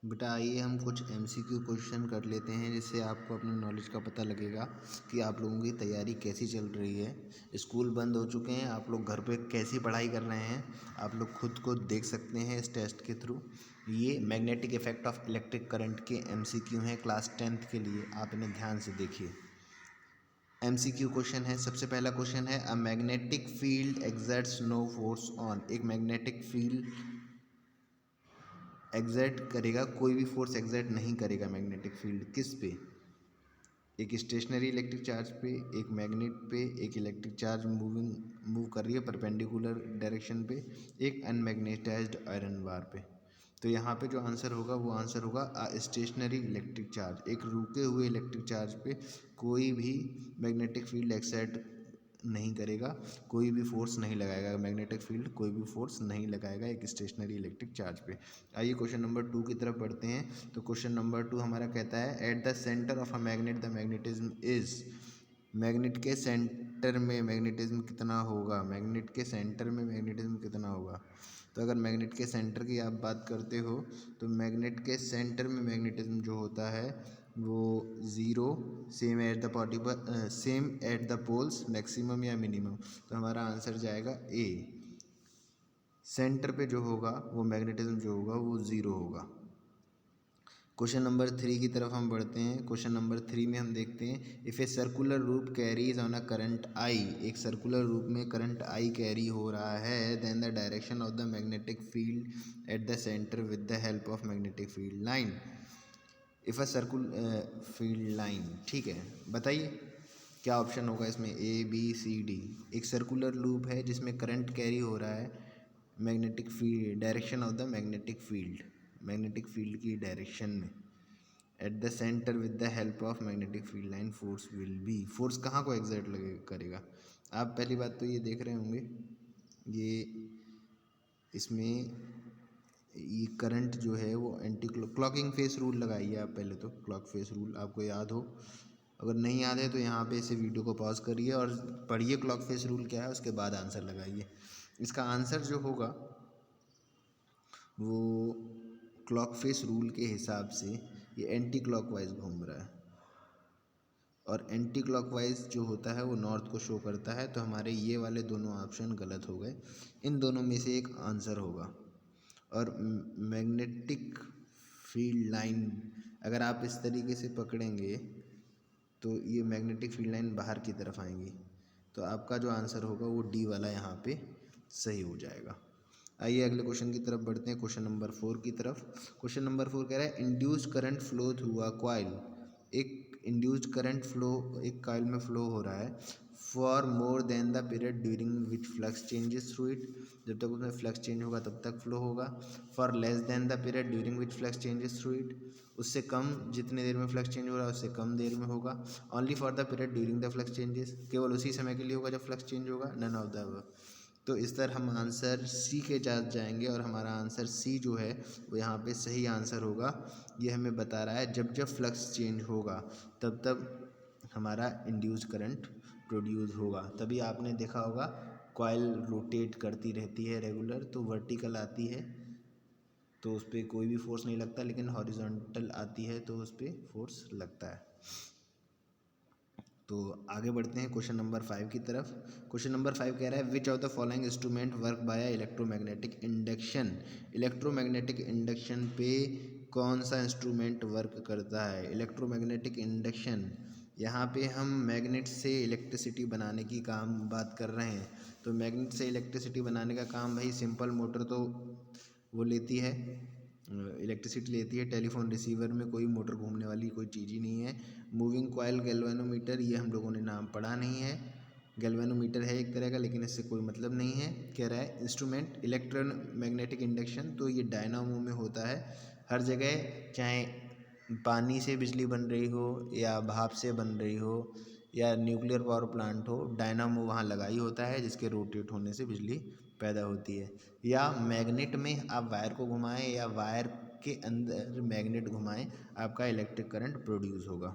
बेटा आइए हम कुछ एमसीक्यू क्वेश्चन कर लेते हैं, जिससे आपको अपनी नॉलेज का पता लगेगा कि आप लोगों की तैयारी कैसी चल रही है। स्कूल बंद हो चुके हैं, आप लोग घर पे कैसी पढ़ाई कर रहे हैं आप लोग खुद को देख सकते हैं इस टेस्ट के थ्रू। ये magnetic effect of electric current के एमसीक्यू हैं क्लास 10th के लिए, आप इन्हें ध्यान से देखिए। एमसीक्यू क्वेश्चन है, सबसे पहला क्वेश्चन है a magnetic field exerts no force on. एक मैग्नेटिक फील्ड एग्जर्ट करेगा, कोई भी फोर्स एग्जर्ट नहीं करेगा मैग्नेटिक फील्ड किस पे? एक स्टेशनरी इलेक्ट्रिक चार्ज पे, एक मैग्नेट पे, एक इलेक्ट्रिक चार्ज मूव कर रही है परपेंडिकुलर डायरेक्शन पे, एक अनमैग्नेटाइज्ड आयरन बार पे। तो यहाँ पे जो आंसर होगा वो आंसर होगा स्टेशनरी इलेक्ट्रिक चार्ज। एक रुके हुए इलेक्ट्रिक चार्ज पे कोई भी मैग्नेटिक फील्ड एक्सर्ट नहीं करेगा, कोई भी फोर्स नहीं लगाएगा, मैग्नेटिक फील्ड कोई भी फोर्स नहीं लगाएगा एक स्टेशनरी इलेक्ट्रिक चार्ज पे। आइए क्वेश्चन नंबर 2 की तरफ बढ़ते हैं। तो क्वेश्चन नंबर 2 हमारा कहता है eight the centre of a magnet the magnetism is. Magnet के सेंटर में मैग्नेटिज्म कितना होगा? मैग्नेट के सेंटर में मैग्नेटिज्म कितना होगा? तो अगर मैग्नेट के सेंटर की आप बात करते हो तो मैग्नेट के सेंटर में मैग्नेटिज्म जो होता है वो zero, same at the particle, same at the poles, maximum या मिनिमम। तो हमारा आंसर जाएगा ए। सेंटर पे जो होगा वो मैग्नेटिज्म जो होगा वो ज़ीरो होगा। क्वेश्चन नंबर 3 की तरफ हम बढ़ते हैं। क्वेश्चन नंबर 3 में हम देखते हैं if a circular loop carries on a current I. एक सर्कुलर लूप में करंट आई कैरी हो रहा है, then the direction of the magnetic field at the centre with the help of magnetic field line. If a circular field line, ठीक है, बताइए क्या option होगा इसमें, ए बी सी डी। एक सर्कुलर लूप है जिसमें करंट कैरी हो रहा है magnetic field, direction of the magnetic field की डायरेक्शन में, eight the centre with the help of magnetic field line force will be. Force कहाँ को एग्जर्ट लगे करेगा? आप पहली बात तो ये देख रहे होंगे, ये इसमें ये करंट जो है वो एंटी क्लॉकिंग फेस रूल लगाइए आप पहले तो। क्लॉक फेस रूल आपको याद हो, अगर नहीं याद है तो यहाँ पे इसे वीडियो को पॉज करिए और पढ़िए क्लॉक फेस रूल क्या है, उसके बाद आंसर लगाइए। इसका आंसर जो होगा वो क्लॉक फेस रूल के हिसाब से ये एंटी क्लॉकवाइज घूम रहा है, और एंटी क्लॉकवाइज जो होता है वो नॉर्थ को शो करता है। तो हमारे ये वाले दोनों ऑप्शन गलत हो गए, इन दोनों में से एक आंसर होगा। और मैग्नेटिक फील्ड लाइन अगर आप इस तरीके से पकड़ेंगे तो ये मैग्नेटिक फील्ड लाइन बाहर की तरफ आएंगी, तो आपका जो आंसर होगा वो डी वाला यहाँ पे सही हो जाएगा। आइए अगले क्वेश्चन की तरफ बढ़ते हैं, क्वेश्चन नंबर 4 की तरफ। क्वेश्चन नंबर 4 कह रहा है induced current flow through a coil. एक इंड्यूस्ड करंट फ्लो एक कॉइल में फ्लो हो रहा है for more than the period during which flux changes through it. जब तक उसमें फ्लक्स चेंज होगा तब तक फ्लो होगा। For less than the period during which flux changes through it, उससे कम जितने देर में फ्लक्स चेंज हो रहा है उससे कम देर में होगा। Only for the period during the flux changes, केवल उसी समय के लिए होगा जब फ्लक्स चेंज होगा। None of the above. तो इस तरह हम आंसर सी के साथ जाएंगे और हमारा आंसर सी जो है वो यहाँ पे सही आंसर होगा। ये हमें बता रहा है जब जब फ्लक्स चेंज होगा तब तब हमारा इंड्यूस करंट प्रोड्यूस होगा। तभी आपने देखा होगा कॉइल रोटेट करती रहती है रेगुलर, तो वर्टिकल आती है तो उस पर कोई भी फोर्स नहीं लगता, लेकिन हॉरिजॉन्टल आती है तो उस पर फोर्स लगता है। तो आगे बढ़ते हैं क्वेश्चन नंबर 5 की तरफ। क्वेश्चन नंबर 5 कह रहा है which of the following instrument work by electromagnetic induction. Electromagnetic induction पे कौन सा इंस्ट्रूमेंट वर्क करता है? इलेक्ट्रोमैग्नेटिक इंडक्शन, यहाँ पे हम मैग्नेट से इलेक्ट्रिसिटी बनाने की काम बात कर रहे हैं। तो मैग्नेट से इलेक्ट्रिसिटी बनाने का काम भाई सिंपल मोटर तो वो लेती है, इलेक्ट्रिसिटी लेती है। टेलीफोन रिसीवर में कोई मोटर घूमने वाली कोई चीज़ ही नहीं है। मूविंग कॉइल, गैल्वेनोमीटर, ये हम लोगों ने नाम पढ़ा नहीं है। गैल्वेनोमीटर है एक तरह का, लेकिन इससे कोई मतलब नहीं है। कह रहा है इंस्ट्रूमेंट इलेक्ट्रोमैग्नेटिक इंडक्शन, तो ये डायनामो में होता है हर जगह, चाहे पानी से बिजली बन रही हो या भाप से बन रही हो या न्यूक्लियर पावर प्लांट हो, डायनामो वहाँ लगा ही होता है जिसके रोटेट होने से बिजली पैदा होती है। या मैग्नेट में आप वायर को घुमाएं या वायर के अंदर मैग्नेट घुमाएं, आपका इलेक्ट्रिक करंट प्रोड्यूस होगा।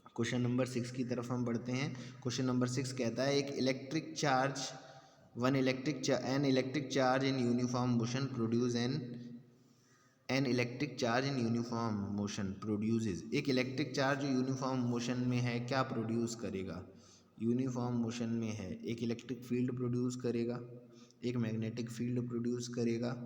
क्वेश्चन नंबर 6 की तरफ हम बढ़ते हैं। क्वेश्चन नंबर 6 कहता है एक electric charge an electric charge in uniform motion produce an an electric charge in uniform motion produces, एक इलेक्ट्रिक चार्ज जो यूनिफॉर्म मोशन में है क्या प्रोड्यूस करेगा, यूनिफॉर्म मोशन में है, एक इलेक्ट्रिक फील्ड प्रोड्यूस करेगा, एक मैग्नेटिक फील्ड प्रोड्यूस करेगा,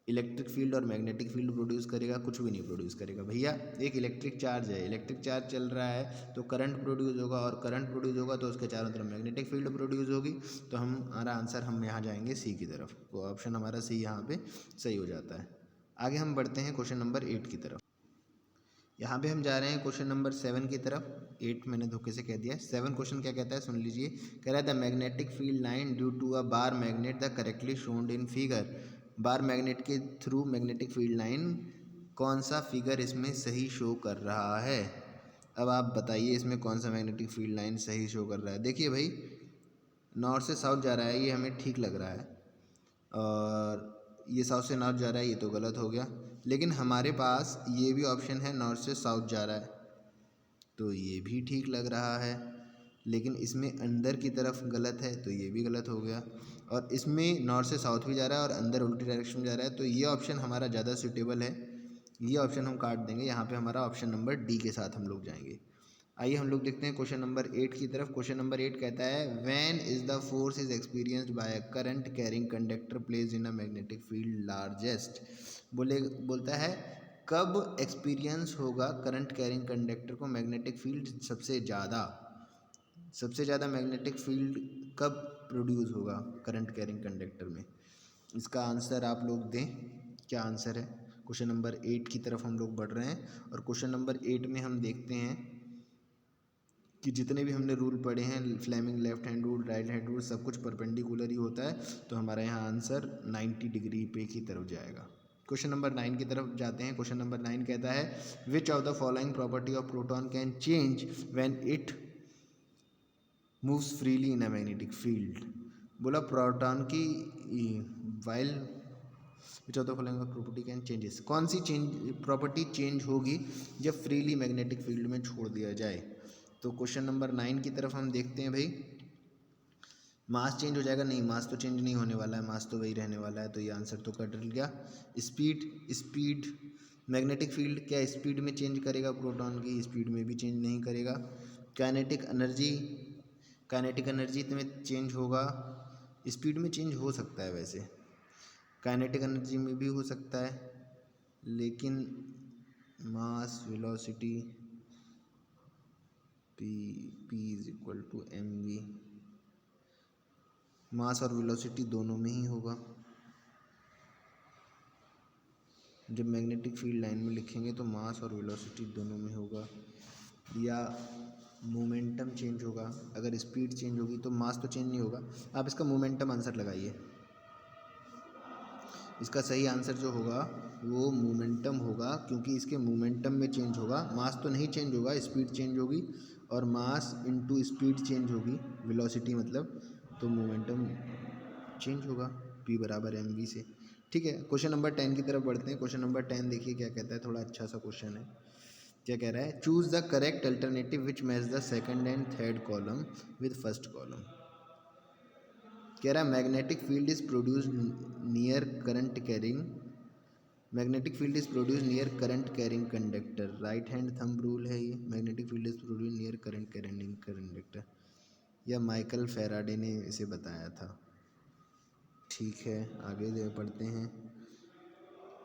इलेक्ट्रिक फील्ड और मैग्नेटिक फील्ड प्रोड्यूस करेगा, कुछ भी नहीं प्रोड्यूस करेगा भैया। एक इलेक्ट्रिक चार्ज है, इलेक्ट्रिक चार्ज चल रहा है तो करंट प्रोड्यूस होगा, और करंट प्रोड्यूस होगा तो उसके चारों तरफ मैग्नेटिक फील्ड प्रोड्यूस होगी। तो हमारा आंसर हम यहाँ जाएंगे सी की तरफ, तो ऑप्शन हमारा सी यहाँ पे सही हो जाता है। आगे हम बढ़ते हैं क्वेश्चन नंबर 8 की तरफ। यहाँ पे हम जा रहे हैं क्वेश्चन नंबर 7 की तरफ। 8 मैंने धोखे से कह दिया है। 7 क्वेश्चन क्या कहता है सुन लीजिए। कह रहा है the magnetic field line due to a bar magnet the correctly shown in figure. Bar magnet के थ्रू मैग्नेटिक फील्ड लाइन कौन सा फिगर इसमें सही शो कर रहा है। अब आप बताइए इसमें कौन सा मैग्नेटिक फील्ड लाइन सही शो कर रहा है। देखिए भाई, नॉर्थ से साउथ जा रहा है, ये हमें ठीक लग रहा है, और ये साउथ से नॉर्थ जा रहा है, ये तो गलत हो गया। लेकिन हमारे पास ये भी ऑप्शन है नॉर्थ से साउथ जा रहा है, तो ये भी ठीक लग रहा है। लेकिन इसमें अंदर की तरफ गलत है, तो ये भी गलत हो गया। और इसमें नॉर्थ से साउथ भी जा रहा है और अंदर उल्टी डायरेक्शन में जा रहा है, तो ये ऑप्शन हमारा ज़्यादा सूटेबल है। ये ऑप्शन हम काट देंगे। यहाँ पे हमारा ऑप्शन नंबर डी के साथ हम लोग जाएंगे। आइए हम लोग देखते हैं क्वेश्चन नंबर 8 की तरफ। क्वेश्चन नंबर 8 कहता है when is the force is experienced bye a current carrying conductor placed in a magnetic field largest. बोलता है कब एक्सपीरियंस होगा करंट कैरिंग कंडक्टर को मैग्नेटिक फील्ड सबसे ज़्यादा मैग्नेटिक फील्ड कब प्रोड्यूस होगा करंट कैरिंग कंडक्टर में। इसका आंसर आप लोग दें, क्या आंसर है। क्वेश्चन नंबर 8 की तरफ हम लोग बढ़ रहे हैं, और क्वेश्चन नंबर 8 में हम देखते हैं कि जितने भी हमने रूल पढ़े हैं, Fleming left hand rule, right hand rule, सब कुछ परपेंडिकुलर ही होता है। तो हमारा यहाँ आंसर 90 डिग्री पे की तरफ जाएगा। क्वेश्चन नंबर 9 की तरफ जाते हैं। क्वेश्चन नंबर 9 कहता है which of the following property of proton can change when it moves freely in a magnetic field. बोला प्रोटॉन की while which of the following property can changes, कौन सी प्रॉपर्टी चेंज होगी जब फ्रीली मैग्नेटिक फील्ड में छोड़ दिया जाए। तो क्वेश्चन नंबर 9 की तरफ हम देखते हैं भाई। मास चेंज हो जाएगा, नहीं मास तो चेंज नहीं होने वाला है, मास तो वही रहने वाला है, तो ये आंसर तो कट गया। स्पीड मैग्नेटिक फील्ड क्या स्पीड में चेंज करेगा, प्रोटॉन की स्पीड में भी चेंज नहीं करेगा। काइनेटिक एनर्जी में चेंज होगा, स्पीड में चेंज हो सकता है वैसे, काइनेटिक एनर्जी में भी हो सकता है, लेकिन mass velocity P is equal to M V, mass और वेलोसिटी दोनों में ही होगा। जब मैग्नेटिक फील्ड लाइन में लिखेंगे तो मास और वेलोसिटी दोनों में होगा, या मोमेंटम चेंज होगा। अगर स्पीड चेंज होगी तो मास तो चेंज नहीं होगा। आप इसका मोमेंटम आंसर लगाइए। इसका सही आंसर जो होगा वो मोमेंटम होगा, क्योंकि इसके मोमेंटम में चेंज होगा, मास तो नहीं चेंज होगा, स्पीड चेंज होगी, और मास इनटू स्पीड चेंज होगी, वेलोसिटी मतलब, तो मोमेंटम चेंज होगा p बराबर एम वी से। ठीक है, क्वेश्चन नंबर 10 की तरफ बढ़ते हैं। क्वेश्चन नंबर 10 देखिए क्या कहता है, थोड़ा अच्छा सा क्वेश्चन है। क्या कह रहा है, choose the correct alternative which match the second and third column with first column. कह रहा है magnetic field is produce near current carrying, magnetic field is produce near current carrying conductor, right hand thumb rule है ये। Magnetic field is produce near current carrying conductor, या Michael Faraday ने इसे बताया था। ठीक है, आगे पढ़ते हैं।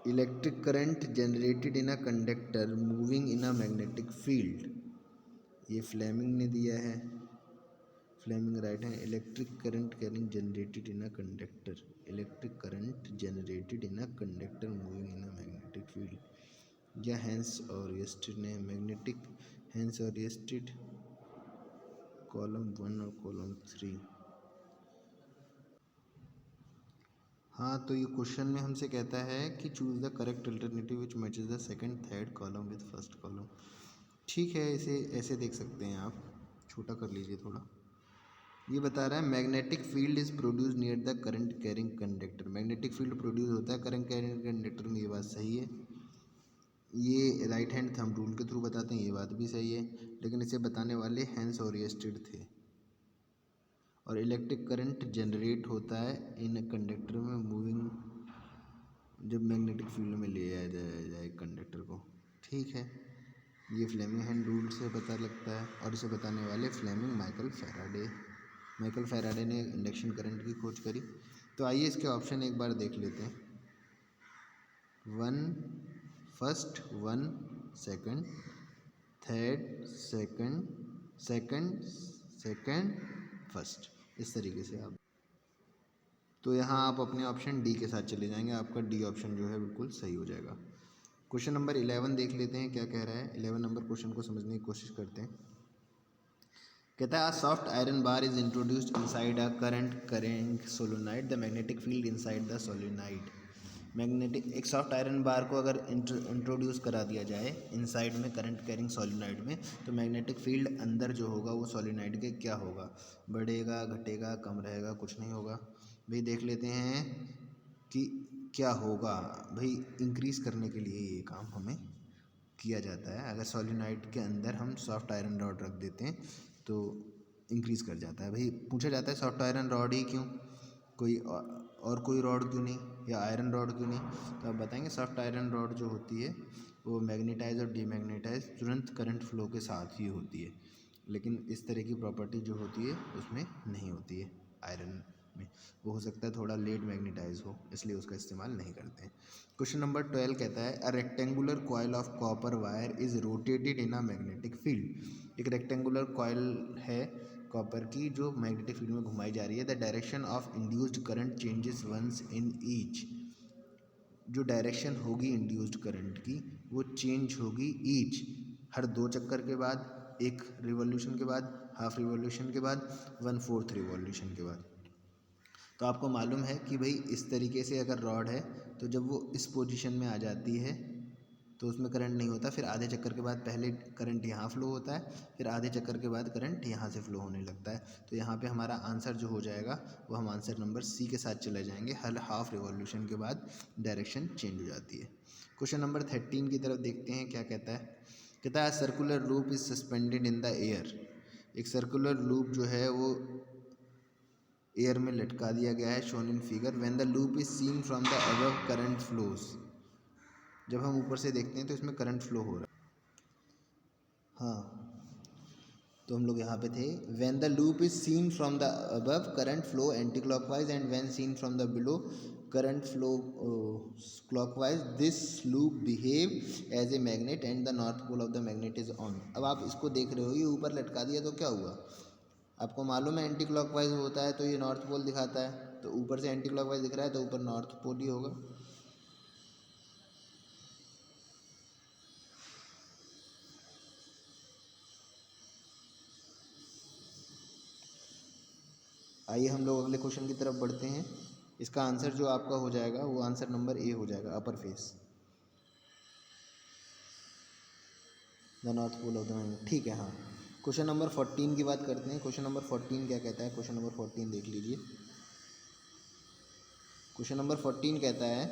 Electric current generated in a conductor moving in a magnetic field, ये फ्लेमिंग ने दिया है, फ्लेमिंग राइट है। Electric current carrying generated in a conductor, electric current generated in a conductor moving in a magnetic field, या hence और यस्टेड ने, magnetic hence और यस्टेड, column 1 और कॉलम 3। हाँ, तो ये क्वेश्चन में हमसे कहता है कि choose the correct alternative which matches the second third column with first column. ठीक है, इसे ऐसे देख सकते हैं आप, छोटा कर लीजिए थोड़ा। ये बता रहा है magnetic field is produce near the current carrying conductor, magnetic field produce होता है करंट कैरिंग कंडक्टर में, ये बात सही है। ये राइट हैंड थंब रूल के थ्रू बताते हैं, ये बात भी सही है, लेकिन इसे बताने वाले हैंस और यस्टेड थे। और इलेक्ट्रिक करंट जनरेट होता है इन कंडक्टर में मूविंग जब मैग्नेटिक फील्ड में ले आया जाए कंडक्टर को। ठीक है, ये फ्लेमिंग हैंड रूल से पता लगता है और इसे बताने वाले फ्लेमिंग माइकल फैराडे ने इंडक्शन करंट की खोज करी। तो आइए इसके ऑप्शन एक बार देख लेते हैं। 1 first, 1 second, third second first, इस तरीके से आप। तो यहाँ आप अपने ऑप्शन डी के साथ चले जाएंगे, आपका डी ऑप्शन जो है बिल्कुल सही हो जाएगा। क्वेश्चन नंबर 11 देख लेते हैं क्या कह रहा है। 11 नंबर क्वेश्चन को समझने की कोशिश करते हैं। कहता है soft iron bar is introduced inside a current current solenoid, the magnetic field inside the solenoid. Magnetic एक सॉफ्ट आयरन बार को अगर इंट्रोड्यूस करा दिया जाए इनसाइड में करंट कैरिंग सोलिनॉइड में, तो मैग्नेटिक फील्ड अंदर जो होगा वो सोलिनॉइड के क्या होगा, बढ़ेगा, घटेगा, कम रहेगा, कुछ नहीं होगा। भाई देख लेते हैं कि क्या होगा। भाई इंक्रीज़ करने के लिए ये काम हमें किया जाता है। अगर सोलिनॉइड के अंदर हम सॉफ्ट आयरन रॉड रख देते हैं तो इंक्रीज़ कर जाता है। भाई पूछा जाता है सॉफ्ट आयरन रॉड ही क्यों, कोई और कोई रॉड क्यों नहीं, या आयरन रॉड क्यों नहीं? तो आप बताएंगे सॉफ्ट आयरन रॉड जो होती है वो मैग्नेटाइज और डीमैग्नेटाइज तुरंत करंट फ्लो के साथ ही होती है, लेकिन इस तरह की प्रॉपर्टी जो होती है उसमें नहीं होती है आयरन में। वो हो सकता है थोड़ा लेट मैग्नेटाइज हो, इसलिए उसका इस्तेमाल नहीं करते हैं। क्वेश्चन नंबर 12 कहता है a rectangular coil of copper wire is rotated in a magnetic field. एक रेक्टेंगुलर कॉइल है कॉपर की जो मैग्नेटिक फील्ड में घुमाई जा रही है। The direction of induced current changes once in each. जो डायरेक्शन होगी इंड्यूस्ड करंट की वो चेंज होगी ईच, हर 2 चक्कर के बाद, 1 रिवॉल्यूशन के बाद, हाफ रिवॉल्यूशन के बाद, 1/4 रिवॉल्यूशन के बाद। तो आपको मालूम है कि भाई इस तरीके से अगर रॉड है तो जब वो इस पोजीशन में आ जाती है तो उसमें करंट नहीं होता, फिर आधे चक्कर के बाद पहले करंट यहाँ फ्लो होता है, फिर आधे चक्कर के बाद करंट यहाँ से फ्लो होने लगता है। तो यहाँ पे हमारा आंसर जो हो जाएगा वो हम आंसर नंबर सी के साथ चले जाएंगे। हर हाफ रिवॉल्यूशन के बाद डायरेक्शन चेंज हो जाती है। क्वेश्चन नंबर 13 की तरफ देखते हैं क्या कहता है। कहता है circular loop is suspended in the air. एक सर्कुलर लूप जो है वो एयर में लटका दिया गया है, shown in figure. When the loop is seen from the above current flows. जब हम ऊपर से देखते हैं तो इसमें करंट फ्लो हो रहा है। हाँ, तो हम लोग यहाँ पे थे। When the loop is seen from the above current flow anticlockwise and when seen from the below current flow clockwise, this loop behave as a magnet and the north pole of the magnet is on. अब आप इसको देख रहे हो, ये ऊपर लटका दिया तो क्या हुआ, आपको मालूम है एंटी क्लॉकवाइज होता है तो ये नॉर्थ पोल दिखाता है, तो ऊपर से एंटी क्लॉकवाइज दिख रहा है तो ऊपर नॉर्थ पोल ही होगा। आइए हम लोग अगले क्वेश्चन की तरफ बढ़ते हैं। इसका आंसर जो आपका हो जाएगा वो आंसर नंबर ए हो जाएगा, upper face, the north pole of the magnet. ठीक है, हाँ। क्वेश्चन नंबर 14 की बात करते हैं। क्वेश्चन नंबर 14 क्या कहता है, क्वेश्चन नंबर 14 देख लीजिए। क्वेश्चन नंबर 14 कहता है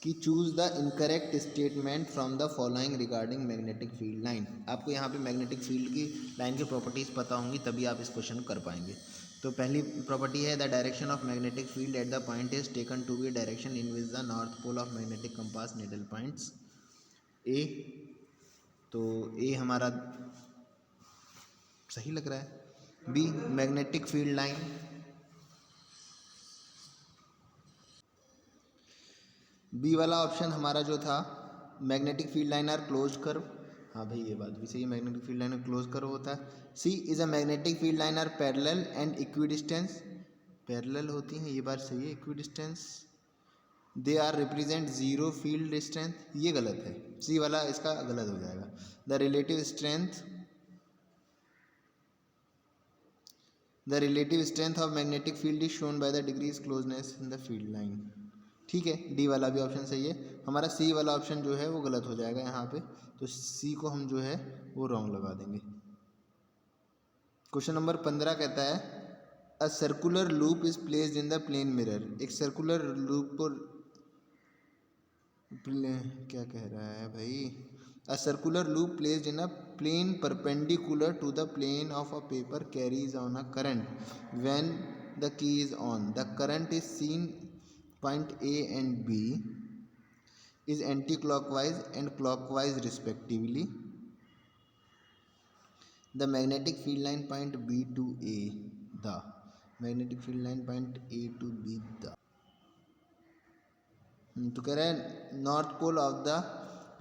कि choose the incorrect statement from the following regarding magnetic field line. आपको यहाँ पे मैग्नेटिक फील्ड की लाइन की प्रॉपर्टीज़ पता होंगी तभी आप इस क्वेश्चन कर पाएंगे। तो पहली प्रॉपर्टी है the direction of magnetic field at the point is taken to be direction in which the north pole of magnetic compass needle points. A, तो ए हमारा सही लग रहा है। B magnetic field line, B वाला option हमारा जो था magnetic field line are close curve. हाँ भाई ये बात भी सही है, magnetic field line close curve होता है। C is a magnetic field line are parallel and equidistance. Parallel होती हैं, ये बात सही है। Equidistance they are represent zero field strength, ये गलत है। सी वाला इसका गलत हो जाएगा। The relative strength of magnetic field is shown by the degrees closeness in the field line. ठीक है, डी वाला भी ऑप्शन सही है। हमारा सी वाला ऑप्शन जो है वो गलत हो जाएगा यहाँ पे, तो सी को हम जो है वो रॉन्ग लगा देंगे। क्वेश्चन नंबर 15 कहता है a circular loop is placed in the plane mirror. एक सर्कुलर लूप पर क्या कह रहा है भाई, a circular loop placed in a plane perpendicular to the plane of a paper carries on a current when the key is on, the current is seen point A and B is anti-clockwise and clockwise respectively. The magnetic field line point B to A, the magnetic field line point A to B, the तो कह रहा है north pole of the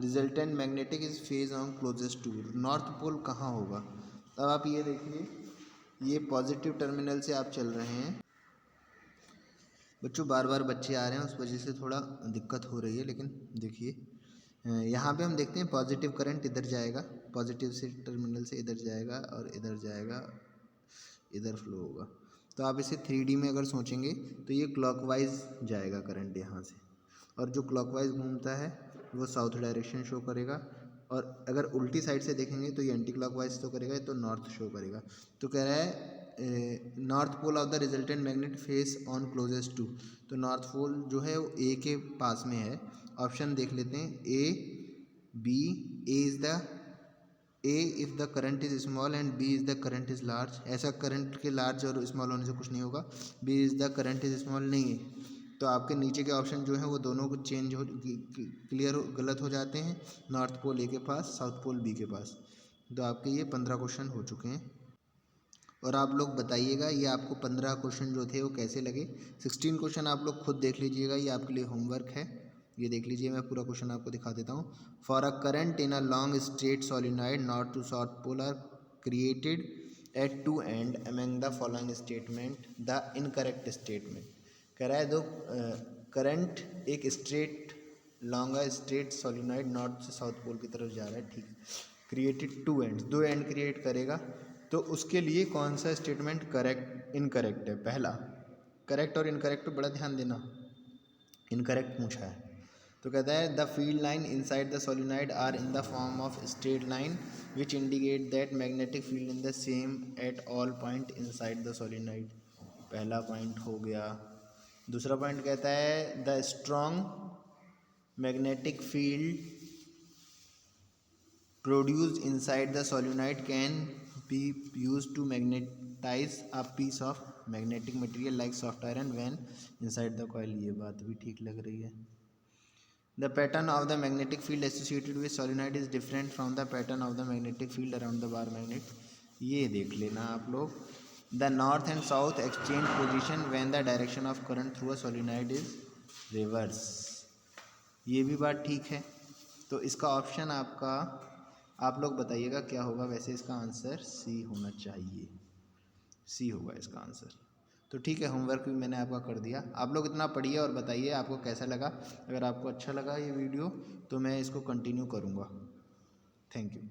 resultant magnetic is faces on closest to, north pole कहाँ होगा। अब आप ये देखिए, ये पॉजिटिव टर्मिनल से आप चल रहे हैं बच्चों, बार बार बच्चे आ रहे हैं उस वजह से थोड़ा दिक्कत हो रही है, लेकिन देखिए यहाँ पे हम देखते हैं पॉजिटिव करंट इधर जाएगा, पॉजिटिव से टर्मिनल से इधर जाएगा और इधर जाएगा, इधर फ्लो होगा। तो आप इसे 3D में अगर सोचेंगे तो ये क्लॉकवाइज जाएगा करंट यहाँ से, और जो क्लॉकवाइज घूमता है वो साउथ डायरेक्शन शो करेगा, और अगर उल्टी साइड से देखेंगे तो ये एंटी क्लॉकवाइज तो करेगा, तो नॉर्थ शो करेगा। तो कह रहा है north pole of the resultant magnet face on closest to, तो नॉर्थ पोल जो है वो ए के पास में है। ऑप्शन देख लेते हैं, A B, A is the A if the current is small and B is the current is large, ऐसा करंट के लार्ज और स्मॉल होने से कुछ नहीं होगा। B is the current is small नहीं है, तो आपके नीचे के ऑप्शन जो है वो दोनों को चेंज हो गलत हो जाते हैं, नॉर्थ पोल ए के पास, साउथ पोल बी के पास। तो आपके ये 15 क्वेश्चन हो चुके हैं, और आप लोग बताइएगा ये आपको 15 क्वेश्चन जो थे वो कैसे लगे। 16 क्वेश्चन आप लोग खुद देख लीजिएगा, ये आपके लिए होमवर्क है, ये देख लीजिए, मैं पूरा क्वेश्चन आपको दिखा देता हूँ। For a current in a long straight solenoid north to south pole are created at two end among the following statement the incorrect statement. कह रहा है दो करंट एक straight long straight solenoid north से साउथ पोल की तरफ जा रहा है, ठीक, क्रिएटेड टू एंड, दो एंड क्रिएट करेगा, तो उसके लिए कौन सा स्टेटमेंट करेक्ट इनकरेक्ट है। पहला करेक्ट और इनकरेक्ट पे बड़ा ध्यान देना, इनकरेक्ट पूछा है। तो कहता है the field line inside the solenoid are in the form of straight line which indicate that magnetic field in the same at all point inside the solenoid, पहला पॉइंट हो गया। दूसरा पॉइंट कहता है the strong magnetic field produced inside the solenoid can be used to magnetize a piece of magnetic material like soft iron when inside the coil, ये बात भी ठीक लग रही है। The pattern of the magnetic field associated with solenoid is different from the pattern of the magnetic field around the bar magnet, ये देख लेना आप लोग। The north and south exchange position when the direction of current through a solenoid is reverse, ये भी बात ठीक है। तो इसका ऑप्शन आपका, आप लोग बताइएगा क्या होगा। वैसे इसका आंसर सी होना चाहिए, सी होगा इसका आंसर। तो ठीक है, होमवर्क भी मैंने आपका कर दिया, आप लोग इतना पढ़िए और बताइए आपको कैसा लगा। अगर आपको अच्छा लगा ये वीडियो तो मैं इसको कंटिन्यू करूँगा। Thank you.